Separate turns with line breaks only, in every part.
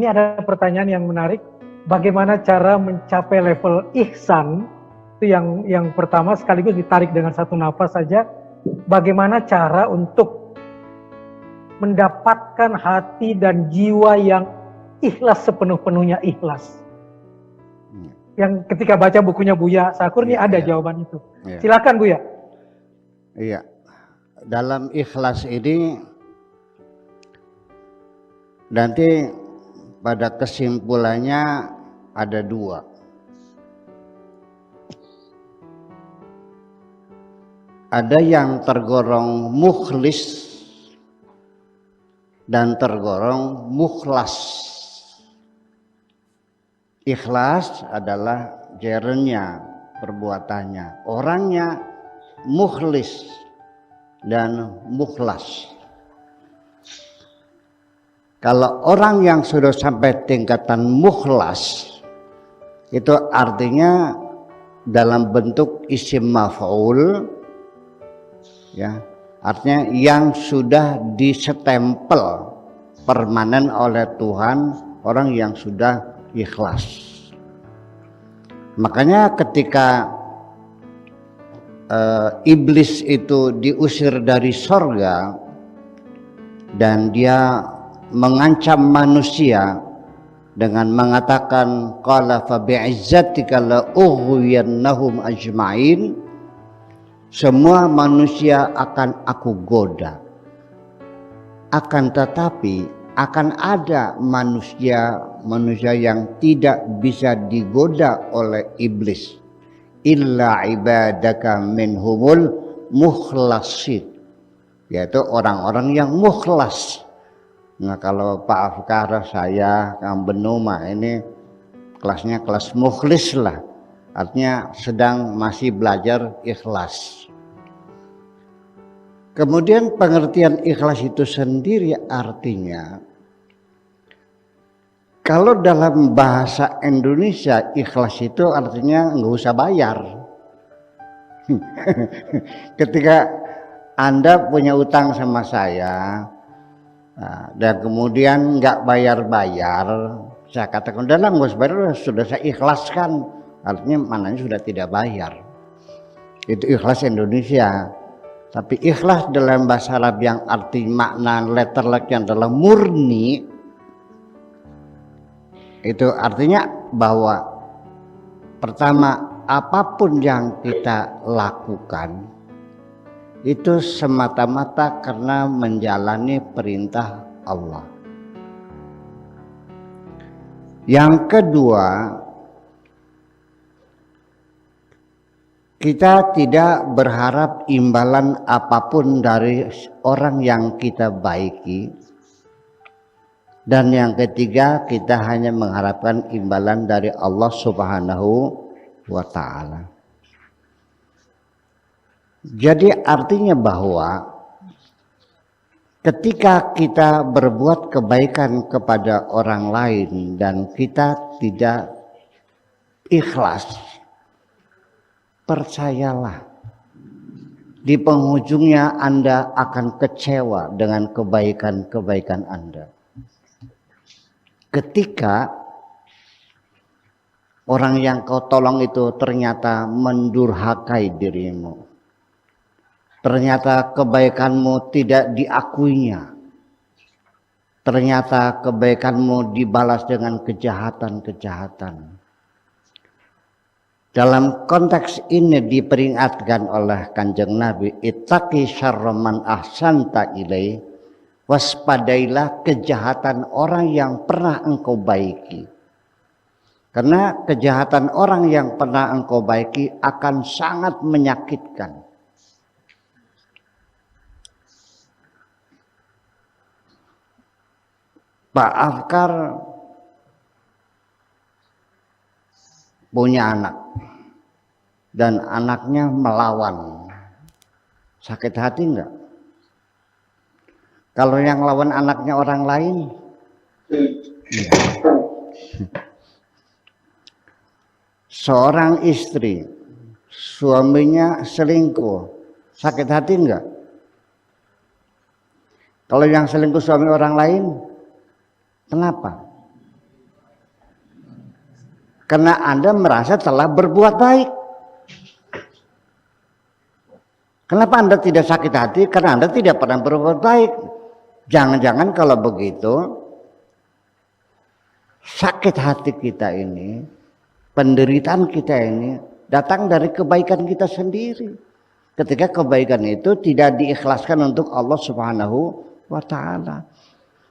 Ini ada pertanyaan yang menarik, bagaimana cara mencapai level ihsan? Itu yang pertama, sekaligus ditarik dengan satu nafas saja. Bagaimana cara untuk mendapatkan hati dan jiwa yang ikhlas, sepenuh-penuhnya ikhlas? Yang ketika baca bukunya Buya Sakur ini ada jawaban itu. Silakan Buya.
Iya, dalam ikhlas ini nanti pada kesimpulannya ada dua. Ada yang tergolong mukhlis dan tergolong mukhlas. Ikhlas adalah jerenya, perbuatannya. Orangnya mukhlis dan mukhlas. Kalau orang yang sudah sampai tingkatan mukhlas, itu artinya dalam bentuk isim maf'ul, ya, artinya yang sudah disestempel permanen oleh Tuhan, orang yang sudah ikhlas. Makanya ketika iblis itu diusir dari sorga dan dia mengancam manusia dengan mengatakan qala fa bi'izzatika la ughwiyannahum ajma'in, semua manusia akan aku goda, akan tetapi akan ada manusia yang tidak bisa digoda oleh iblis, illa ibadaka minhumul mukhlasin, yaitu orang-orang yang mukhlas. Nah, kalau Pak Afkar, saya, Kang Benuma ini kelasnya kelas mukhlis lah, artinya sedang masih belajar ikhlas. Kemudian pengertian ikhlas itu sendiri artinya, kalau dalam bahasa Indonesia ikhlas itu artinya nggak usah bayar. Ketika Anda punya utang sama saya, dan kemudian nggak bayar-bayar, saya katakan udah lah, nggak usah bayar, sudah saya ikhlaskan. Artinya mananya sudah tidak bayar. Itu ikhlas Indonesia. Tapi ikhlas dalam bahasa Arab yang arti makna letterleknya adalah murni, itu artinya bahwa pertama, apapun yang kita lakukan itu semata-mata karena menjalani perintah Allah. Yang kedua, kita tidak berharap imbalan apapun dari orang yang kita baiki. Dan yang ketiga, kita hanya mengharapkan imbalan dari Allah Subhanahu wa ta'ala. Jadi artinya bahwa ketika kita berbuat kebaikan kepada orang lain dan kita tidak ikhlas, percayalah, di penghujungnya Anda akan kecewa dengan kebaikan-kebaikan Anda. Ketika orang yang kau tolong itu ternyata mendurhakai dirimu, ternyata kebaikanmu tidak diakuinya, ternyata kebaikanmu dibalas dengan kejahatan-kejahatan. Dalam konteks ini diperingatkan oleh Kanjeng Nabi, ittaqi syarra man ahsanta ilaih, waspadailah kejahatan orang yang pernah engkau baiki. Karena kejahatan orang yang pernah engkau baiki akan sangat menyakitkan. Pak Afkar punya anak dan anaknya melawan. Sakit hati enggak? Kalau yang lawan anaknya orang lain, seorang istri, suaminya selingkuh, sakit hati enggak? Kalau yang selingkuh suami orang lain, kenapa? Karena Anda merasa telah berbuat baik. Kenapa Anda tidak sakit hati? Karena Anda tidak pernah berbuat baik. Jangan-jangan kalau begitu, sakit hati kita ini, penderitaan kita ini datang dari kebaikan kita sendiri. Ketika kebaikan itu tidak diikhlaskan untuk Allah Subhanahu wa ta'ala.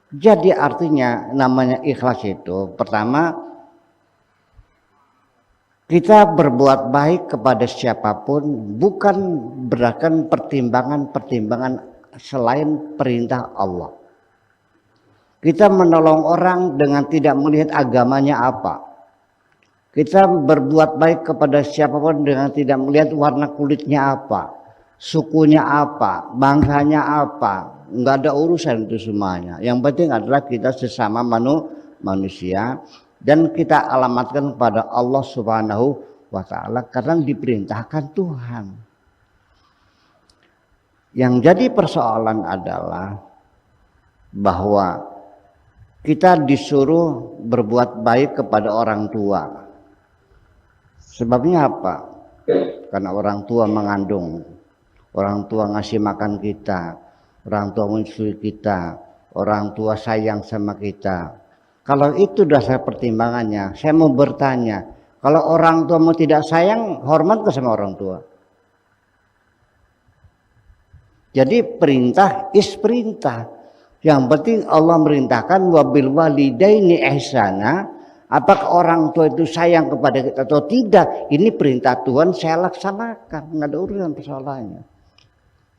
Jadi artinya namanya ikhlas itu, pertama kita berbuat baik kepada siapapun bukan berdasarkan pertimbangan-pertimbangan selain perintah Allah. Kita menolong orang dengan tidak melihat agamanya apa. Kita berbuat baik kepada siapapun dengan tidak melihat warna kulitnya apa, sukunya apa, bangsanya apa. Enggak ada urusan itu semuanya. Yang penting adalah kita sesama manusia. Dan kita alamatkan kepada Allah Subhanahu wa ta'ala karena diperintahkan Tuhan. Yang jadi persoalan adalah bahwa kita disuruh berbuat baik kepada orang tua. Sebabnya apa? Karena orang tua mengandung, orang tua ngasih makan kita, orang tua menyusui kita, orang tua sayang sama kita. Kalau itu dasar pertimbangannya, saya mau bertanya, kalau orang tua mau tidak sayang, hormat ke sama orang tua? Jadi perintah is perintah. Yang penting Allah merintahkan wabil walidaini ihsana. Apakah orang tua itu sayang kepada kita atau tidak? Ini perintah Tuhan, saya laksanakan, nggak ada urusan persoalannya.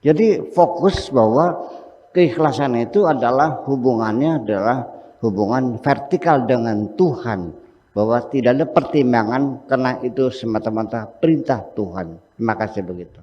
Jadi fokus bahwa keikhlasan itu adalah hubungannya adalah hubungan vertikal dengan Tuhan, bahwa tidak ada pertimbangan karena itu semata-mata perintah Tuhan. Terima kasih begitu.